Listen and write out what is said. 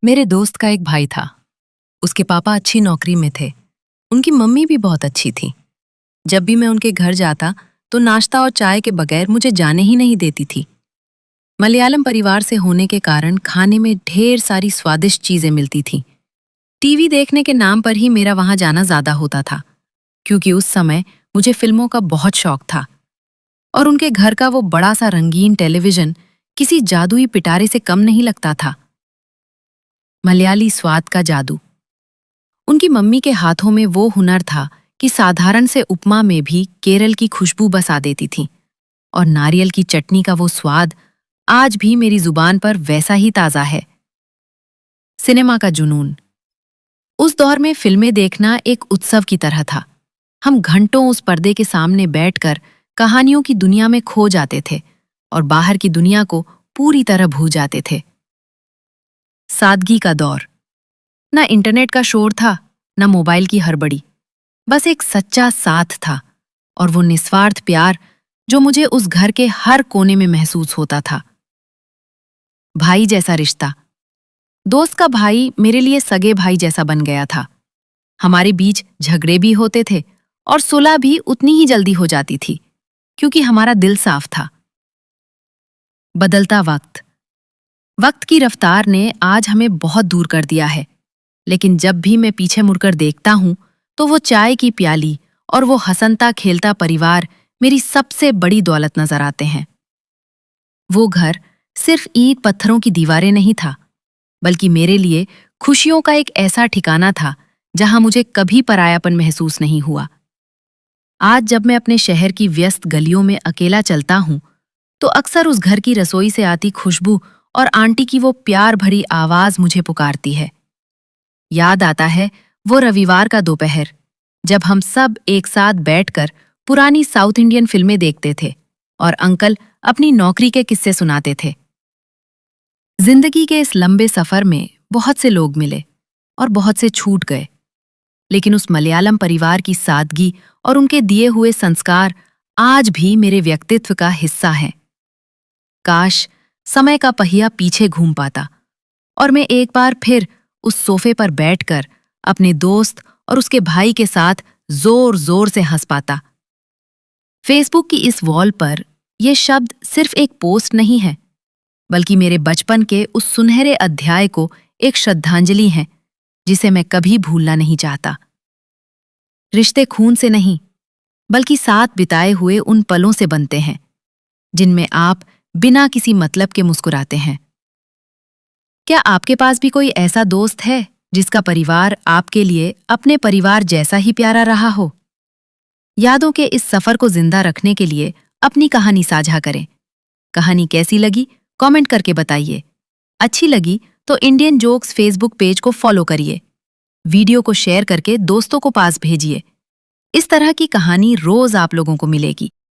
मेरे दोस्त का एक भाई था। उसके पापा अच्छी नौकरी में थे। उनकी मम्मी भी बहुत अच्छी थी। जब भी मैं उनके घर जाता तो नाश्ता और चाय के बगैर मुझे जाने ही नहीं देती थी। मलयालम परिवार से होने के कारण खाने में ढेर सारी स्वादिष्ट चीजें मिलती थीं। टीवी देखने के नाम पर ही मेरा वहां जाना ज्यादा होता था, क्योंकि उस समय मुझे फिल्मों का बहुत शौक था। और उनके घर का वो बड़ा सा रंगीन टेलीविजन किसी जादुई पिटारे से कम नहीं लगता था। मलयाली स्वाद का जादू। उनकी मम्मी के हाथों में वो हुनर था कि साधारण से उपमा में भी केरल की खुशबू बसा देती थी। और नारियल की चटनी का वो स्वाद आज भी मेरी जुबान पर वैसा ही ताजा है। सिनेमा का जुनून। उस दौर में फिल्में देखना एक उत्सव की तरह था। हम घंटों उस पर्दे के सामने बैठकर कहानियों की दुनिया में खो जाते थे और बाहर की दुनिया को पूरी तरह भूल जाते थे। सादगी का दौर। ना इंटरनेट का शोर था, ना मोबाइल की हड़बड़ी। बस एक सच्चा साथ था, और वो निस्वार्थ प्यार जो मुझे उस घर के हर कोने में महसूस होता था। भाई जैसा रिश्ता। दोस्त का भाई मेरे लिए सगे भाई जैसा बन गया था। हमारे बीच झगड़े भी होते थे और सुलह भी उतनी ही जल्दी हो जाती थी, क्योंकि हमारा दिल साफ था। बदलता वक्त। वक्त की रफ्तार ने आज हमें बहुत दूर कर दिया है, लेकिन जब भी मैं पीछे मुड़कर देखता हूं तो वो चाय की प्याली और वो हंसता खेलता परिवार मेरी सबसे बड़ी दौलत नजर आते हैं। वो घर सिर्फ ईंट पत्थरों की दीवारें नहीं था, बल्कि मेरे लिए खुशियों का एक ऐसा ठिकाना था जहां मुझे कभी परायापन महसूस नहीं हुआ। आज जब मैं अपने शहर की व्यस्त गलियों में अकेला चलता हूं तो अक्सर उस घर की रसोई से आती खुशबू और आंटी की वो प्यार भरी आवाज मुझे पुकारती है। याद आता है वो रविवार का दोपहर, जब हम सब एक साथ बैठकर पुरानी साउथ इंडियन फिल्में देखते थे और अंकल अपनी नौकरी के किस्से सुनाते थे। जिंदगी के इस लंबे सफर में बहुत से लोग मिले और बहुत से छूट गए, लेकिन उस मलयालम परिवार की सादगी और उनके दिए हुए संस्कार आज भी मेरे व्यक्तित्व का हिस्सा हैं। काश समय का पहिया पीछे घूम पाता और मैं एक बार फिर उस सोफे पर बैठकर अपने दोस्त और उसके भाई के साथ जोर जोर से हंस पाता। फेसबुक की इस वॉल पर ये शब्द सिर्फ एक पोस्ट नहीं है, बल्कि मेरे बचपन के उस सुनहरे अध्याय को एक श्रद्धांजलि है जिसे मैं कभी भूलना नहीं चाहता। रिश्ते खून से नहीं, बल्कि साथ बिताए हुए उन पलों से बनते हैं जिनमें आप बिना किसी मतलब के मुस्कुराते हैं। क्या आपके पास भी कोई ऐसा दोस्त है जिसका परिवार आपके लिए अपने परिवार जैसा ही प्यारा रहा हो? यादों के इस सफर को जिंदा रखने के लिए अपनी कहानी साझा करें। कहानी कैसी लगी कमेंट करके बताइए। अच्छी लगी तो इंडियन जोक्स फेसबुक पेज को फॉलो करिए। वीडियो को शेयर करके दोस्तों को पास भेजिए। इस तरह की कहानी रोज आप लोगों को मिलेगी।